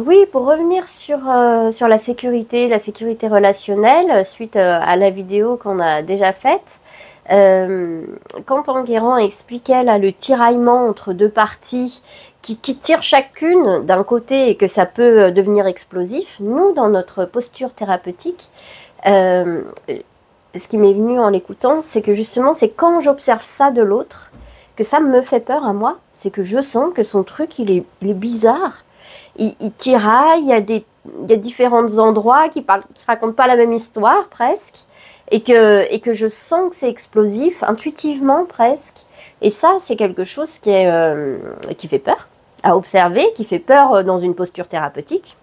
Oui, pour revenir sur la sécurité relationnelle, suite à la vidéo qu'on a déjà faite, quand Enguerrand expliquait là, le tiraillement entre deux parties qui tirent chacune d'un côté et que ça peut devenir explosif, nous, dans notre posture thérapeutique, ce qui m'est venu en l'écoutant, c'est que justement, c'est quand j'observe ça de l'autre, que ça me fait peur à moi, c'est que je sens que son truc, il est bizarre. Il tiraille, il y a différents endroits qui racontent pas la même histoire presque, et que je sens que c'est explosif, intuitivement presque. Et ça, c'est quelque chose qui fait peur à observer, qui fait peur dans une posture thérapeutique.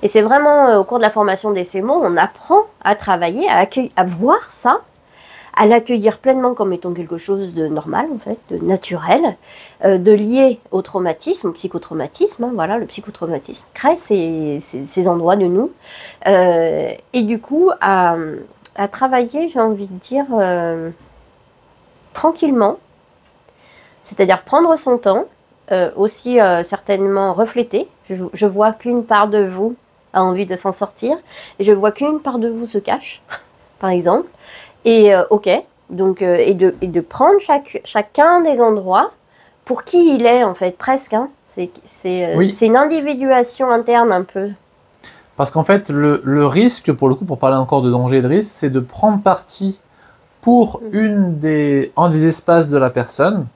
Et c'est vraiment au cours de la formation des CMO, on apprend à travailler, à voir ça, à l'accueillir pleinement comme étant quelque chose de normal, en fait, de naturel, de lié au traumatisme, au psychotraumatisme. Hein, voilà, le psychotraumatisme crée ces endroits de nous. Et du coup, à travailler, j'ai envie de dire, tranquillement, c'est-à-dire prendre son temps, aussi certainement refléter. Je vois qu'une part de vous a envie de s'en sortir, et je vois qu'une part de vous se cache, par exemple. Et ok, donc et de prendre chacun des endroits pour qui il est en fait presque. Hein. Oui, C'est une individuation interne un peu. parce qu'en fait, le risque, pour le coup, pour parler encore de danger et de risque, c'est de prendre parti pour un des espaces de la personne,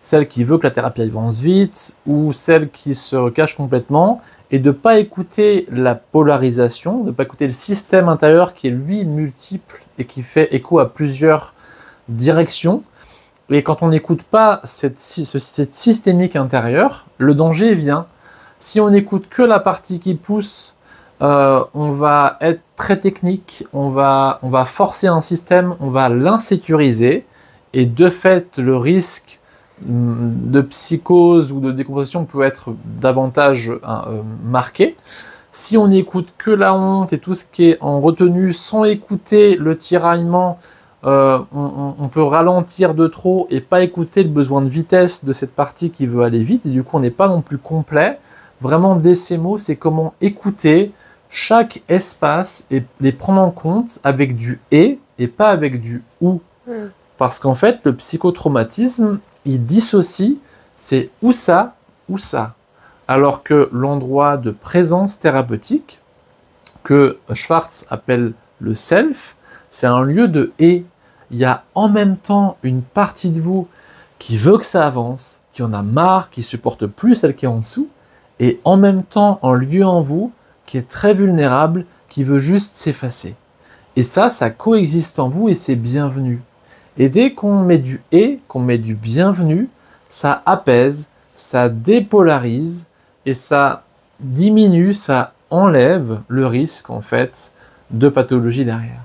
celle qui veut que la thérapie avance vite, ou celle qui se cache complètement, et de ne pas écouter la polarisation, de ne pas écouter le système intérieur qui est lui multiple et qui fait écho à plusieurs directions. Et quand on n'écoute pas cette systémique intérieure, le danger vient. Si on n'écoute que la partie qui pousse, on va être très technique, on va forcer un système, on va l'insécuriser, et de fait, le risque de psychose ou de décomposition peut être davantage marqué. Si on n'écoute que la honte et tout ce qui est en retenue sans écouter le tiraillement, on peut ralentir de trop et pas écouter le besoin de vitesse de cette partie qui veut aller vite, et du coup on n'est pas non plus complet. Vraiment, DCMO, c'est comment écouter chaque espace et les prendre en compte avec du et pas avec du ou. Parce qu'en fait, le psychotraumatisme, il dissocie, c'est ou ça, ou ça. Alors que l'endroit de présence thérapeutique, que Schwartz appelle le self, c'est un lieu de et. Il y a en même temps une partie de vous qui veut que ça avance, qui en a marre, qui supporte plus celle qui est en dessous, et en même temps un lieu en vous qui est très vulnérable, qui veut juste s'effacer. Et ça coexiste en vous et c'est bienvenu. Et dès qu'on met du et, qu'on met du bienvenu, ça apaise, ça dépolarise et ça diminue, ça enlève le risque en fait de pathologie derrière.